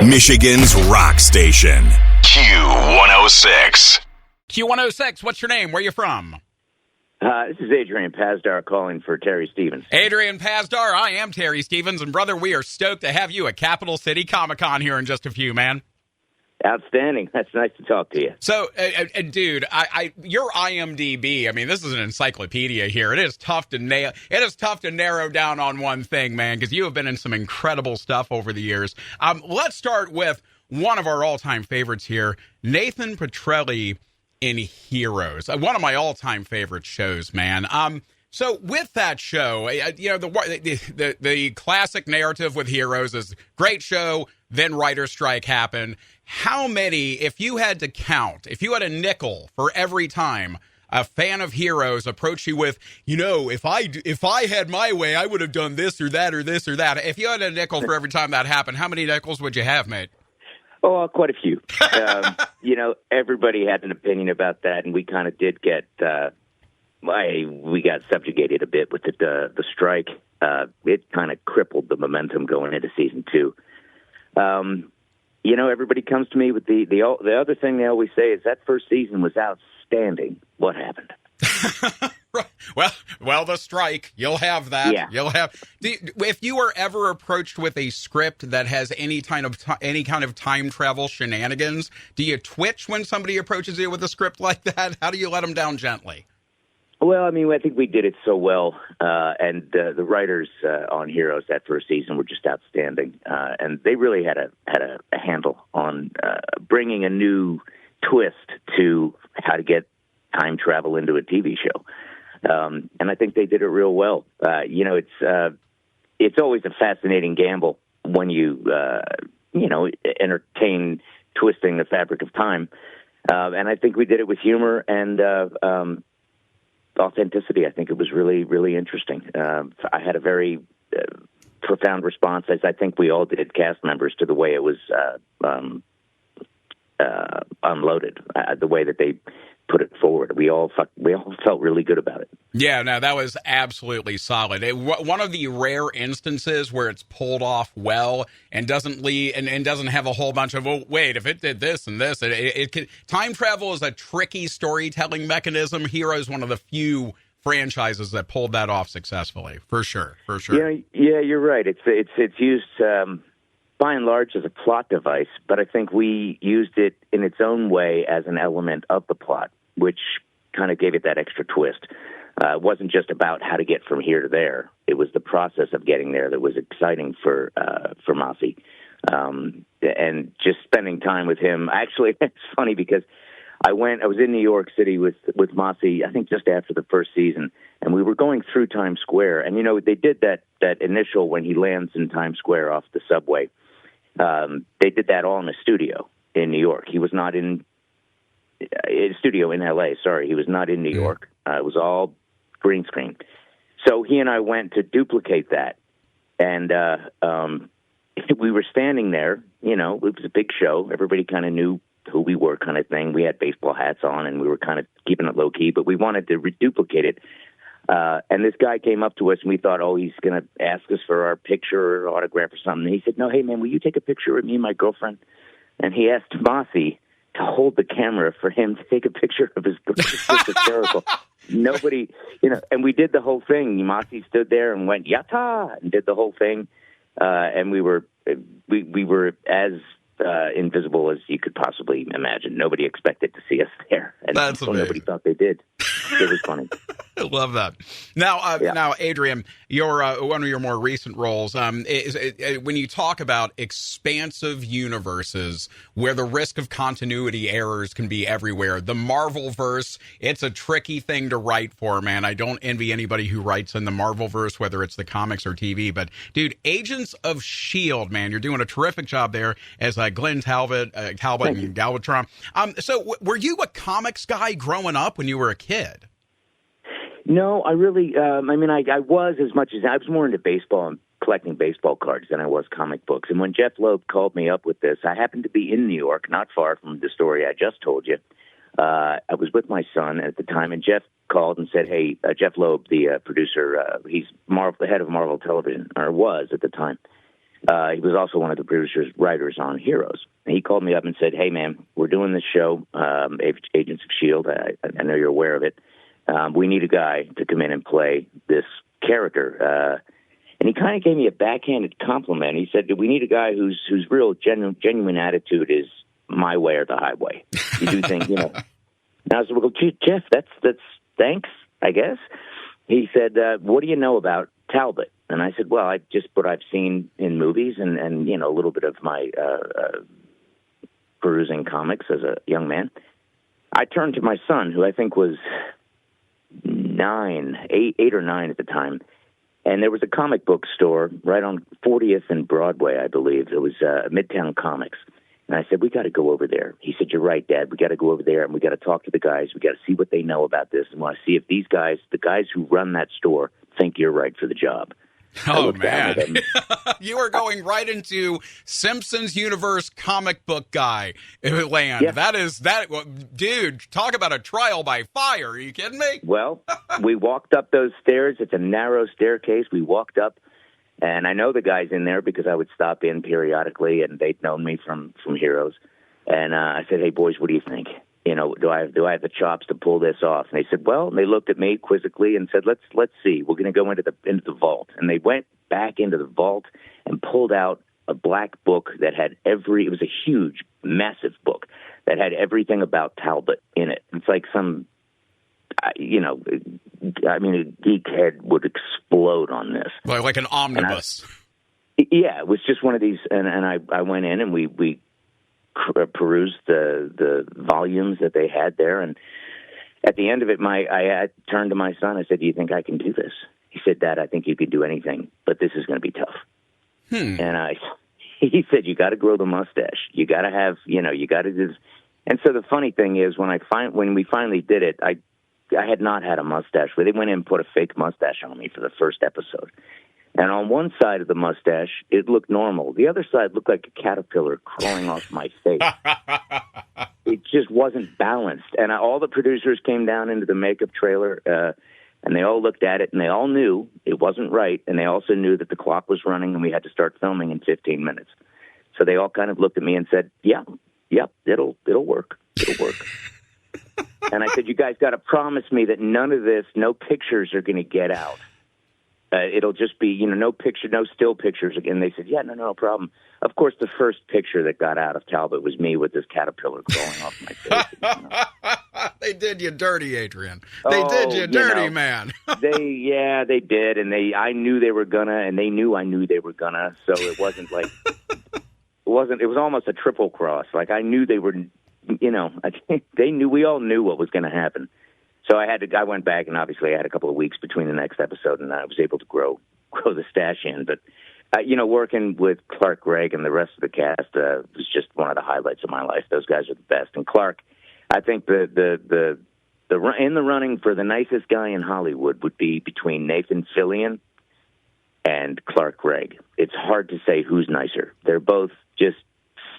Michigan's rock station. Q106. Q106, what's your name? Where you from? This is Adrian Pasdar calling for Terry Stevens. Adrian Pasdar, I am Terry Stevens, and brother, we are stoked to have you at Capital City Comic-Con here in just a few, man. Outstanding. That's nice to talk to you. So, dude, your IMDb, I mean, this is an encyclopedia here. It is tough to narrow down on one thing, man, because you have been in some incredible stuff over the years. Let's start with one of our all-time favorites here, Nathan Petrelli in Heroes, one of my all-time favorite shows, man. So with that show, the classic narrative with Heroes is great show, then writer's strike happened. How many, if you had to count, if you had a nickel for every time a fan of Heroes approached you with, if I had my way, I would have done this or that or this or that. If you had a nickel for every time that happened, how many nickels would you have, mate? Oh, quite a few. Everybody had an opinion about that, and we kind of did get we got subjugated a bit with the strike. It kind of crippled the momentum going into season 2. Everybody comes to me with the other thing they always say is that first season was outstanding. What happened? Well, the strike. You'll have that. Yeah. You'll have. If you are ever approached with a script that has any kind of time travel shenanigans, do you twitch when somebody approaches you with a script like that? How do you let them down gently? Well, I mean, I think we did it so well, and the writers on Heroes that first season were just outstanding, and they really had a handle on bringing a new twist to how to get time travel into a TV show. And I think they did it real well. It's always a fascinating gamble when you entertain twisting the fabric of time. And I think we did it with humor and authenticity. I think it was really, really interesting. I had a very profound response, as I think we all did, cast members, to the way it was unloaded, the way that they put it forward. We all felt really good about it. Yeah, no, that was absolutely solid. One of the rare instances where it's pulled off well and doesn't have a whole bunch of, oh, wait, if it did this and this, time travel is a tricky storytelling mechanism. Heroes, one of the few franchises that pulled that off successfully, for sure. Yeah, you're right. It's used by and large as a plot device, but I think we used it in its own way as an element of the plot, which kind of gave it that extra twist. It wasn't just about how to get from here to there. It was the process of getting there that was exciting for Mossy. And just spending time with him. Actually, it's funny because I was in New York City with Mossy, I think just after the first season, and we were going through Times Square. And, they did that initial when he lands in Times Square off the subway. They did that all in a studio in New York. He was not in a studio in L.A., sorry. He was not in New York. It was all green screen. So he and I went to duplicate that. And we were standing there. It was a big show. Everybody kind of knew who we were, kind of thing. We had baseball hats on, and we were kind of keeping it low-key, but we wanted to reduplicate it. And this guy came up to us, and we thought, he's going to ask us for our picture or autograph or something. And he said, no, hey, man, will you take a picture with me and my girlfriend? And he asked Mossy to hold the camera for him to take a picture of his girlfriend. It was hysterical. Nobody, and we did the whole thing. Mossy stood there and went, yatta, and did the whole thing. And we were as invisible as you could possibly imagine. Nobody expected to see us there. And That's amazing. Nobody thought they did. It was funny. I love that. Now, Adrian, one of your more recent roles is when you talk about expansive universes where the risk of continuity errors can be everywhere. The Marvel-verse, it's a tricky thing to write for, man. I don't envy anybody who writes in the Marvel-verse, whether it's the comics or TV. But, dude, Agents of S.H.I.E.L.D., man, you're doing a terrific job there as Glenn Talbot and Galvatron. So were you a comics guy growing up when you were a kid? No, I really, I was as much as I was more into baseball and collecting baseball cards than I was comic books. And when Jeff Loeb called me up with this, I happened to be in New York, not far from the story I just told you. I was with my son at the time, and Jeff called and said, hey, Jeff Loeb, the producer, he's the head of Marvel Television, or was at the time. He was also one of the producers, writers on Heroes. And he called me up and said, "Hey, man, we're doing this show, Agents of S.H.I.E.L.D. I know you're aware of it. We need a guy to come in and play this character." And he kind of gave me a backhanded compliment. He said, "We need a guy whose real genuine attitude is my way or the highway. You do things, you know." And I was like, "Well, gee, Jeff, that's thanks, I guess." He said, "What do you know about Talbot?" And I said, "Well, just what I've seen in movies and you know, a little bit of my perusing comics as a young man." I turned to my son, who I think was 8 or 9 at the time. And there was a comic book store right on 40th and Broadway, I believe. It was Midtown Comics. And I said, "We got to go over there." He said, "You're right, Dad. We got to go over there and we got to talk to the guys. We got to see what they know about this and want to see if these guys, the guys who run that store, think you're right for the job." Oh, man. You are going right into Simpsons universe comic book guy land. Yeah. Dude, talk about a trial by fire. Are you kidding me? Well, we walked up those stairs. It's a narrow staircase. We walked up, and I know the guys in there because I would stop in periodically, and they'd known me from Heroes. And I said, "Hey, boys, what do you think? You know, do I have the chops to pull this off?" And they said, "Well," and they looked at me quizzically and said, let's see. We're going to go into the vault." And they went back into the vault and pulled out a black book that had it was a huge, massive book that had everything about Talbot in it. It's like some, you know, I mean, a geek head would explode on this. Like an omnibus. Yeah, it was just one of these, and I went in and we perused the volumes that they had there, and at the end of it, I turned to my son. I said, "Do you think I can do this?" He said, "Dad, I think you could do anything, but this is going to be tough." And he said, "You got to grow the mustache. You got to have, you know, you got to do this." And so the funny thing is, when we finally did it, I had not had a mustache. They went in and put a fake mustache on me for the first episode. And on one side of the mustache, it looked normal. The other side looked like a caterpillar crawling off my face. It just wasn't balanced. And all the producers came down into the makeup trailer, and they all looked at it, and they all knew it wasn't right. And they also knew that the clock was running, and we had to start filming in 15 minutes. So they all kind of looked at me and said, "Yep, it'll work. It'll work." And I said, "You guys got to promise me that none of this, no pictures are going to get out. It'll just be, you know, no still pictures." Again, they said, "Yeah, no problem." Of course, the first picture that got out of Talbot was me with this caterpillar crawling off my face. You know? They did you dirty, Adrian. They did you dirty, man. They did, and I knew they were gonna, and they knew I knew they were gonna. So it wasn't like it was almost a triple cross. Like I knew they were, you know, they knew, we all knew what was going to happen. So I went back, and obviously I had a couple of weeks between the next episode, and I was able to grow the stash in. But, you know, working with Clark Gregg and the rest of the cast was just one of the highlights of my life. Those guys are the best. And Clark, I think the in the running for the nicest guy in Hollywood would be between Nathan Fillion and Clark Gregg. It's hard to say who's nicer. They're both just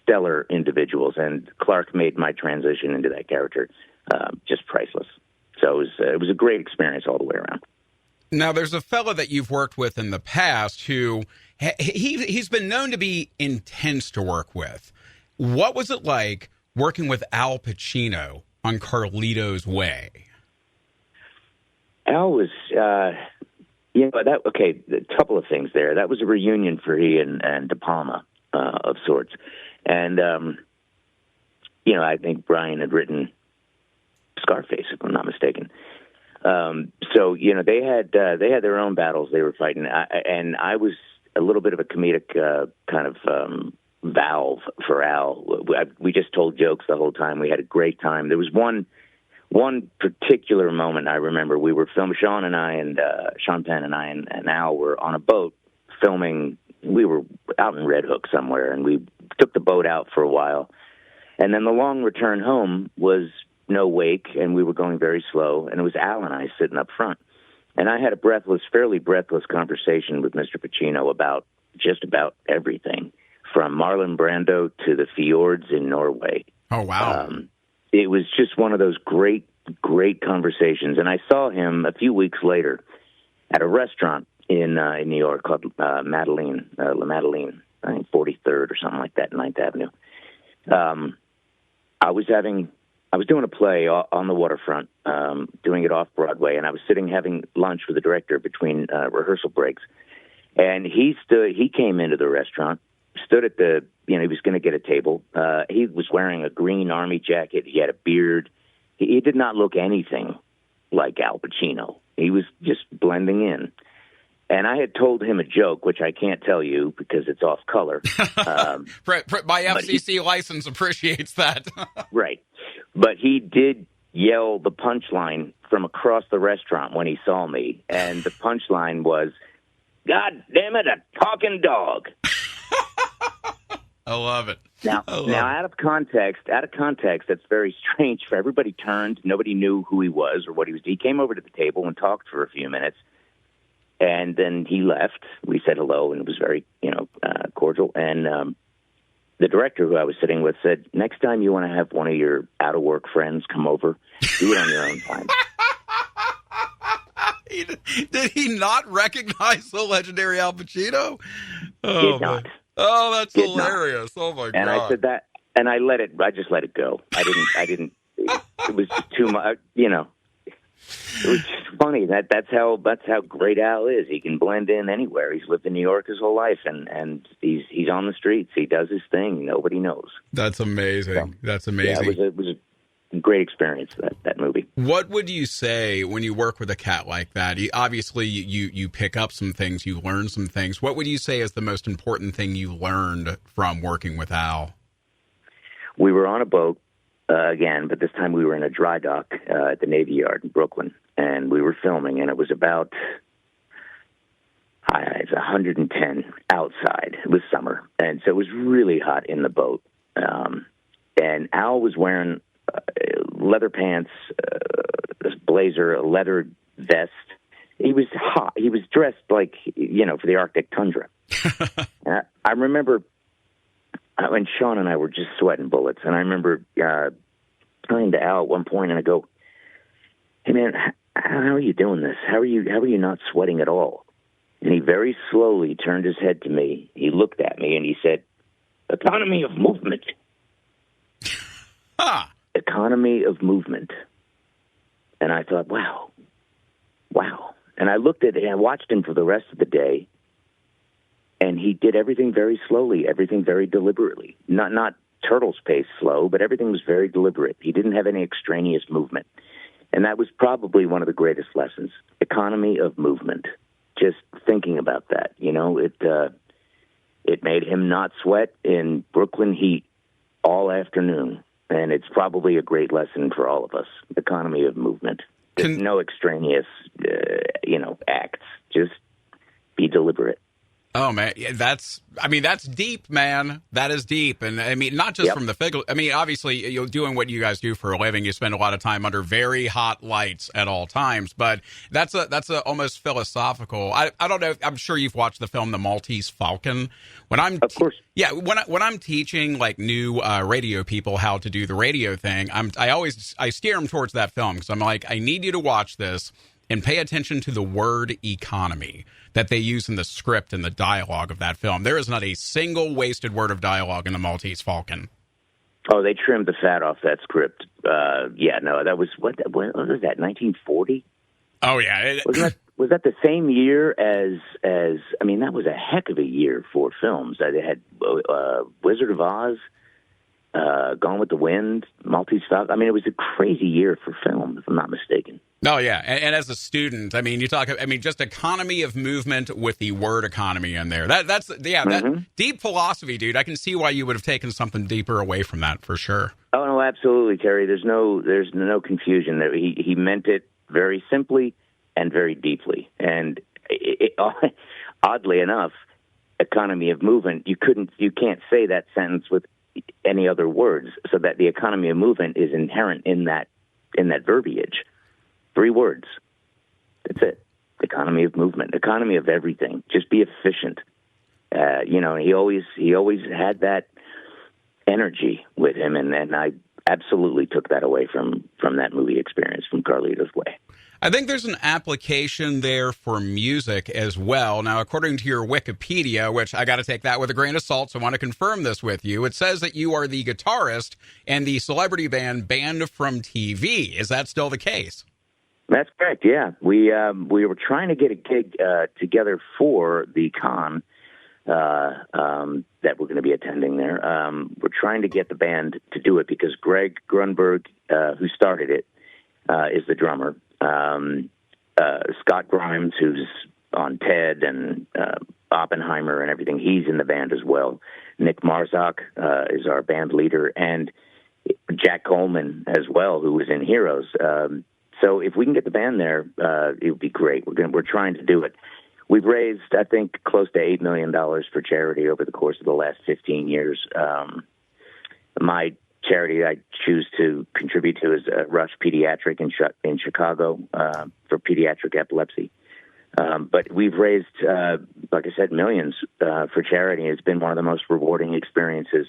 stellar individuals, and Clark made my transition into that character just priceless. So it was a great experience all the way around. Now, there's a fella that you've worked with in the past who he's been known to be intense to work with. What was it like working with Al Pacino on Carlito's Way? Al was, a couple of things there. That was a reunion for he and De Palma of sorts. And, I think Brian had written Scarface, if I'm not mistaken. So they had their own battles they were fighting, and I was a little bit of a comedic kind of valve for Al. We just told jokes the whole time. We had a great time. There was one particular moment I remember. We were filming, Sean Penn and I and Al were on a boat filming. We were out in Red Hook somewhere, and we took the boat out for a while. And then the long return home was no wake, and we were going very slow, and it was Al and I sitting up front. And I had a fairly breathless conversation with Mr. Pacino about just about everything, from Marlon Brando to the fjords in Norway. Oh, wow. It was just one of those great, great conversations. And I saw him a few weeks later at a restaurant in New York called La Madeleine. I think 43rd or something like that, 9th Avenue. I was doing a play on the waterfront, doing it off Broadway, and I was sitting having lunch with the director between rehearsal breaks. And he came into the restaurant, stood at he was going to get a table. He was wearing a green army jacket. He had a beard. He did not look anything like Al Pacino. He was just blending in. And I had told him a joke, which I can't tell you because it's off color. My FCC license appreciates that. Right. But he did yell the punchline from across the restaurant when he saw me. And the punchline was, "God damn it, a talking dog." I love it. Now, out of context, that's very strange. For everybody turned, nobody knew who he was or what he was. He came over to the table and talked for a few minutes, and then he left. We said hello, and it was very, cordial. And the director who I was sitting with said, "Next time you want to have one of your out-of-work friends come over, do it on your own time." Did he not recognize the legendary Al Pacino? Did not. Oh, that's Did hilarious! Not. Oh my god! And I said that, and I just let it go. I didn't. It was just too much. It was just funny. That's how great Al is. He can blend in anywhere. He's lived in New York his whole life, and he's on the streets. He does his thing. Nobody knows. That's amazing. So, that's amazing. Yeah, it was a great experience, that movie. What would you say when you work with a cat like that? Obviously, you pick up some things, you learn some things. What would you say is the most important thing you learned from working with Al? We were on a boat again, but this time we were in a dry dock at the Navy Yard in Brooklyn, and we were filming, and it was about it's 110 outside. It was summer, and so it was really hot in the boat. And Al was wearing leather pants, a blazer, a leather vest. He was hot. He was dressed like, for the Arctic tundra. I remember when Sean and I were just sweating bullets, and I remember turning to Al at one point, and I go, "Hey man, how are you doing this? How are you not sweating at all?" And he very slowly turned his head to me. He looked at me and he said, "Economy of movement." Huh. Economy of movement. And I thought, wow. And I looked at it and I watched him for the rest of the day, and he did everything very slowly, everything very deliberately. Not turtle's pace slow, but everything was very deliberate. He didn't have any extraneous movement. And that was probably one of the greatest lessons. Economy of movement. Just thinking about that, it made him not sweat in Brooklyn heat all afternoon. And it's probably a great lesson for all of us. Economy of movement. There's no extraneous, acts. Just be deliberate. Oh man, that's deep, man. That is deep, and I mean, not just from the figure. I mean, obviously, you're doing what you guys do for a living. You spend a lot of time under very hot lights at all times. But that's a almost philosophical. I don't know. I'm sure you've watched the film The Maltese Falcon. Of course. When I'm teaching like new radio people how to do the radio thing, I steer them towards that film because I'm like, I need you to watch this and pay attention to the word economy that they use in the script and the dialogue of that film. There is not a single wasted word of dialogue in The Maltese Falcon. Oh, they trimmed the fat off that script. That was, what was that, 1940? Oh, yeah. Was that the same year as that was a heck of a year for films. They had Wizard of Oz, Gone with the Wind, Maltese Falcon. I mean, it was a crazy year for film, if I'm not mistaken. Oh, yeah. And as a student, I mean, just economy of movement with the word economy in there. That's that deep philosophy, dude. I can see why you would have taken something deeper away from that for sure. Oh, no, absolutely, Terry. There's no confusion there. He meant it very simply and very deeply. And oddly enough, economy of movement, you can't say that sentence with any other words, so that the economy of movement is inherent in that verbiage. 3 words. That's it. Economy of movement. Economy of everything. Just be efficient. He always had that energy with him, and I absolutely took that away from that movie experience, from Carlito's Way. I think there's an application there for music as well. Now, according to your Wikipedia, which I got to take that with a grain of salt, so I want to confirm this with you, it says that you are the guitarist in the celebrity band Band from TV. Is that still the case? That's correct, yeah. We were trying to get a gig together for the con that we're going to be attending there. We're trying to get the band to do it because Greg Grunberg, who started it, is the drummer. Scott Grimes, who's on Ted and Oppenheimer and everything, he's in the band as well. Nick Marzak is our band leader, and Jack Coleman as well, who was in Heroes. So if we can get the band there, it would be great. We're trying to do it. We've raised, I think, close to $8 million for charity over the course of the last 15 years. My charity I choose to contribute to is Rush Pediatric in Chicago for pediatric epilepsy. But we've raised, like I said, millions for charity. It's been one of the most rewarding experiences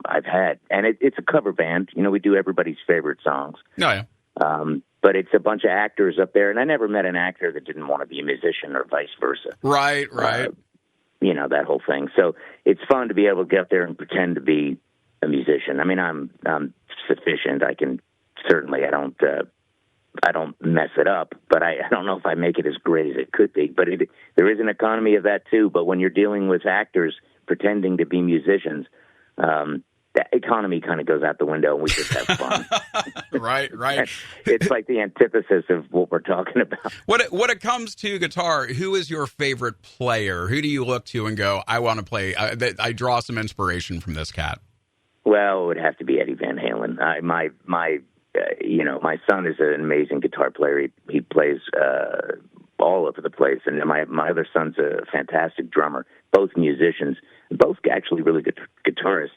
I've had. And it's a cover band. You know, we do everybody's favorite songs. Oh, yeah. But it's a bunch of actors up there, and I never met an actor that didn't want to be a musician or vice versa. Right. You know, that whole thing. So it's fun to be able to get up there and pretend to be a musician. I mean, I'm sufficient. I can certainly, I don't mess it up, but I don't know if I make it as great as it could be. But there is an economy of that too. But when you're dealing with actors pretending to be musicians, the economy kind of goes out the window, and we just have fun. Right. It's like the antithesis of what we're talking about. When it comes to guitar, who is your favorite player? Who do you look to and go, I want to play? I draw some inspiration from this cat. Well, it would have to be Eddie Van Halen. My son is an amazing guitar player. He plays all over the place, and my other son's a fantastic drummer. Both musicians, both actually really good guitarists.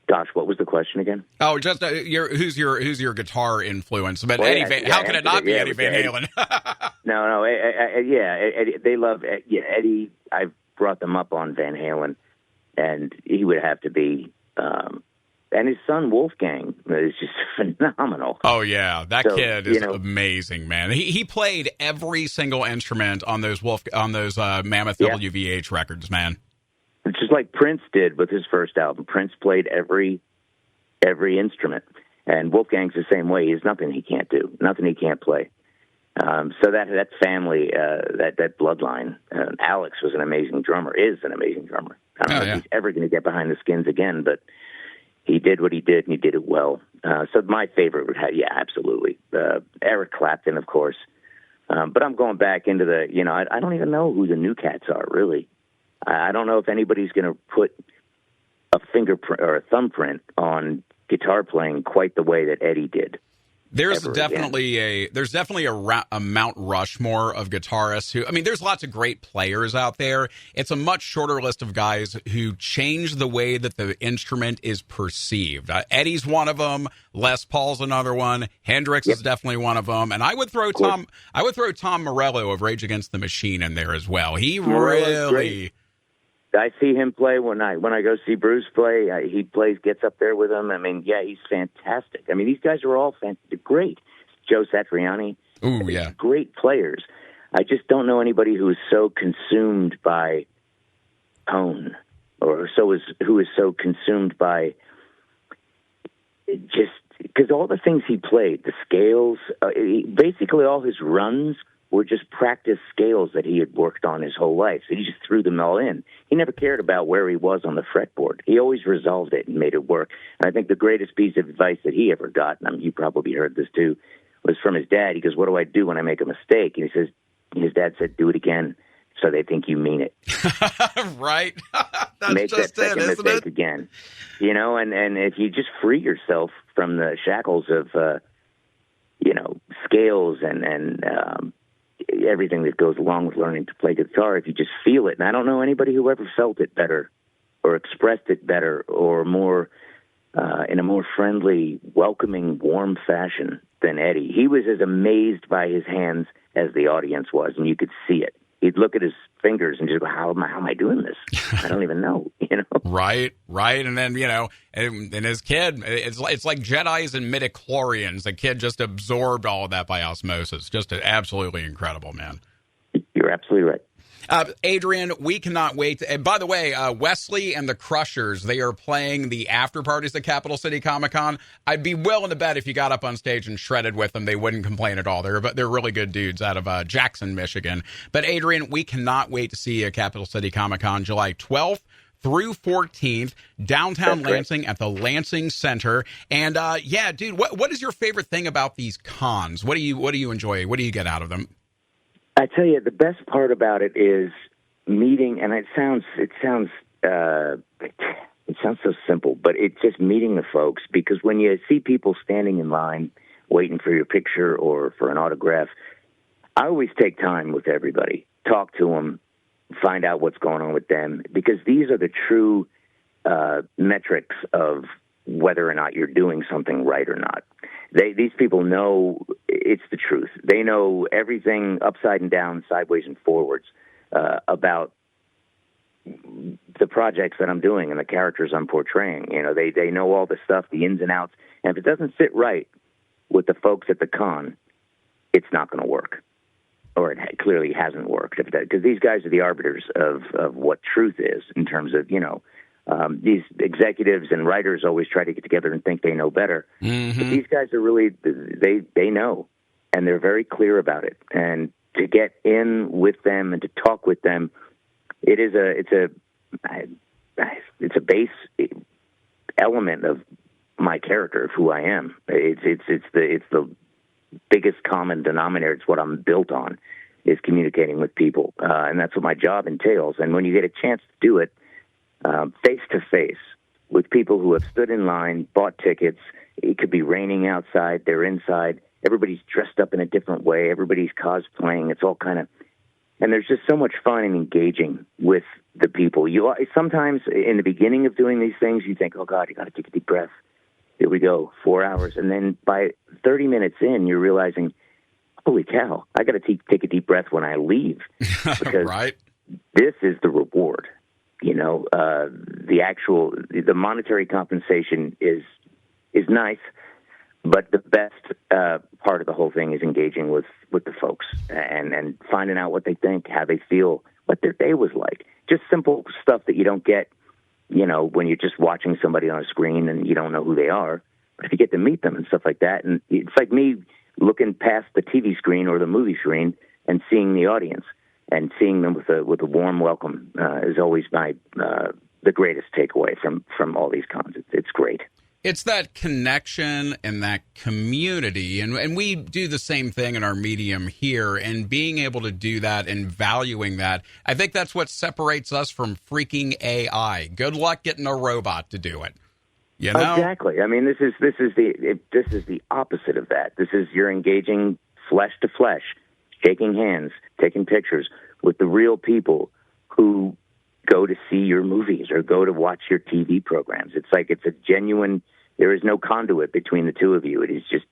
Gosh, what was was again? Oh, just who's your guitar influence? But Well, how can it not be Eddie Van Halen? No, Eddie, they love Eddie. I've brought them up on Van Halen, and he would have to be. And his son Wolfgang is just phenomenal. Oh yeah, that kid is amazing, man. He played every single instrument on those Mammoth WVH records, man. It's just like Prince did with his first album. Prince played every instrument, and Wolfgang's the same way. He's nothing he can't do, nothing he can't play. So that family, that bloodline. Alex was an amazing drummer. Is an amazing drummer. I don't know if he's ever going to get behind the skins again, but he did what he did, and he did it well. So my favorite would have, absolutely, Eric Clapton, of course. But I'm going back into I don't even know who the new cats are, really. I don't know if anybody's going to put a fingerprint or a thumbprint on guitar playing quite the way that Eddie did. There's definitely a Mount Rushmore of guitarists who, I mean, there's lots of great players out there. It's a much shorter list of guys who change the way that the instrument is perceived. Eddie's one of them. Les Paul's another one. Hendrix is definitely one of them. And I would throw Tom Morello of Rage Against the Machine in there as well. He really. Great. I see him play when I go see Bruce play. He gets up there with them. I mean, he's fantastic. I mean, these guys are all great. Joe Satriani, great players. I just don't know anybody who is so consumed by tone, who is so consumed by just because all the things he played, the scales, basically all his runs were just practice scales that he had worked on his whole life. So he just threw them all in. He never cared about where he was on the fretboard. He always resolved it and made it work. And I think the greatest piece of advice that he ever got, and I mean, you probably heard this too, was from his dad. He goes, "What do I do when I make a mistake?" And he says, his dad said, "Do it again so they think you mean it." Right. That's make just that second mistake again. And if you just free yourself from the shackles of, scales and everything that goes along with learning to play guitar, if you just feel it. And I don't know anybody who ever felt it better or expressed it better or more in a more friendly, welcoming, warm fashion than Eddie. He was as amazed by his hands as the audience was, and you could see it. he'd look at his fingers and just go, how am I doing this? I don't even know, Right. And then, and his kid, it's like Jedis and midichlorians. The kid just absorbed all of that by osmosis. Just absolutely incredible, man. You're absolutely right. Adrian, we cannot wait. And by the way, Wesley and the Crushers, they are playing the after parties at Capital City Comic Con. I'd be willing to bet if you got up on stage and shredded with them, they wouldn't complain at all. They're really good dudes out of Jackson, Michigan. But Adrian, we cannot wait to see you at Capital City Comic Con July 12th through 14th, downtown Lansing at the Lansing Center. And dude, what is your favorite thing about these cons? What do you enjoy? What do you get out of them? I tell you, the best part about it is meeting, and it sounds so simple, but it's just meeting the folks, because when you see people standing in line waiting for your picture or for an autograph, I always take time with everybody, talk to them, find out what's going on with them, because these are the true metrics of whether or not you're doing something right or not. These people know it's the truth. They know everything upside and down, sideways and forwards about the projects that I'm doing and the characters I'm portraying. They know all the stuff, the ins and outs. And if it doesn't sit right with the folks at the con, it's not going to work. Or it clearly hasn't worked. Because these guys are the arbiters of what truth is in terms of, these executives and writers always try to get together and think they know better. Mm-hmm. But these guys are really, they know, and they're very clear about it. And to get in with them and to talk with them, it's a base element of my character, of who I am. It's the biggest common denominator. It's what I'm built on, is communicating with people. And that's what my job entails. And when you get a chance to do it, face to face with people who have stood in line, bought tickets. It could be raining outside. They're inside. Everybody's dressed up in a different way. Everybody's cosplaying. It's all and there's just so much fun and engaging with the people. Sometimes in the beginning of doing these things, you think, oh God, you got to take a deep breath. Here we go, 4 hours. And then by 30 minutes in, you're realizing, holy cow, I got to take a deep breath when I leave. Because right. This is the reward. The monetary compensation is nice, but the best part of the whole thing is engaging with the folks and finding out what they think, how they feel, what their day was like. Just simple stuff that you don't get, when you're just watching somebody on a screen and you don't know who they are. But if you get to meet them and stuff like that, and it's like me looking past the TV screen or the movie screen and seeing the audience. And seeing them with a warm welcome is always the greatest takeaway from all these cons. It's great. It's that connection and that community, and we do the same thing in our medium here, and being able to do that and valuing that, I think that's what separates us from freaking AI. Good luck getting a robot to do it. Exactly. I mean, this is the opposite of that. This is you're engaging flesh to flesh, shaking hands, taking pictures with the real people who go to see your movies or go to watch your TV programs. It's like it's a genuine, there is no conduit between the two of you. It is just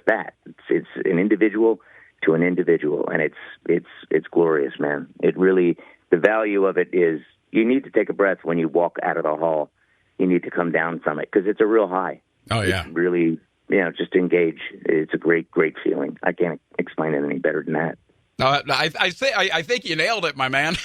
that. It's an individual to an individual, and it's glorious, man. It really, the value of it is you need to take a breath when you walk out of the hall. You need to come down from it because it's a real high. Oh, yeah. It's really, just engage. It's a great, great feeling. I can't explain it any better than that. No, I think you nailed it, my man.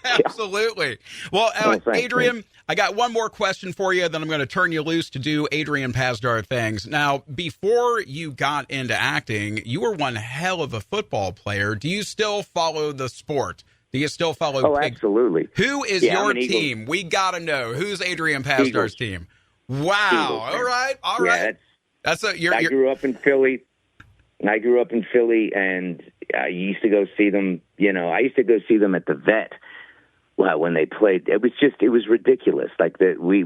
Absolutely. Well, Adrian, I got one more question for you, then I'm going to turn you loose to do Adrian Pasdar things. Now, before you got into acting, you were one hell of a football player. Do you still follow the sport? Do you still follow? Oh, absolutely. Who is your team? We got to know. Who's Adrian Pasdar's team? Wow. Eagles, all right. I grew up in Philly. And I used to go see them. I used to go see them at the Vet. Wow, when they played, it was ridiculous. Like we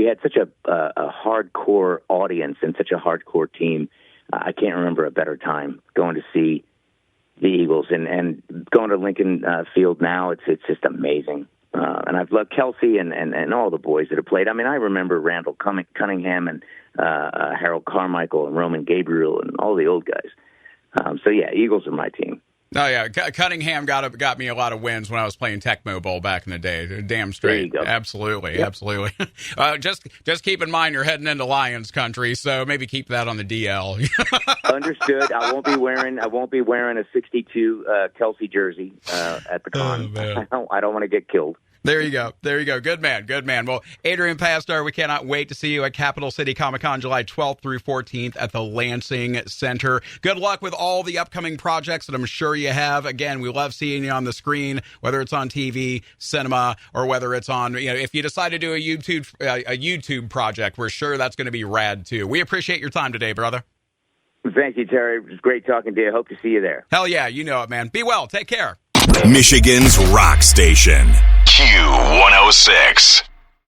had such a hardcore audience and such a hardcore team. I can't remember a better time going to see the Eagles and going to Lincoln Field now. It's just amazing. And I've loved Kelsey and all the boys that have played. I mean, I remember Randall Cunningham and Harold Carmichael and Roman Gabriel and all the old guys. So, yeah, Eagles are my team. Oh yeah, Cunningham got me a lot of wins when I was playing Tecmo Bowl back in the day. Damn straight. There you go. Absolutely, Yep. Absolutely. Just keep in mind you're heading into Lions country, so maybe keep that on the DL. Understood. I won't be wearing a 62 Kelsey jersey at the con. I don't want to get killed. There you go. Good man. Well, Adrian Pasdar, we cannot wait to see you at Capital City Comic-Con July 12th through 14th at the Lansing Center. Good luck with all the upcoming projects that I'm sure you have. Again, we love seeing you on the screen, whether it's on TV, cinema, or whether it's on, if you decide to do a YouTube project, we're sure that's going to be rad too. We appreciate your time today, brother. Thank you, Terry. It was great talking to you. Hope to see you there. Hell yeah, you know it, man. Be well. Take care. Michigan's Rock Station. Q106.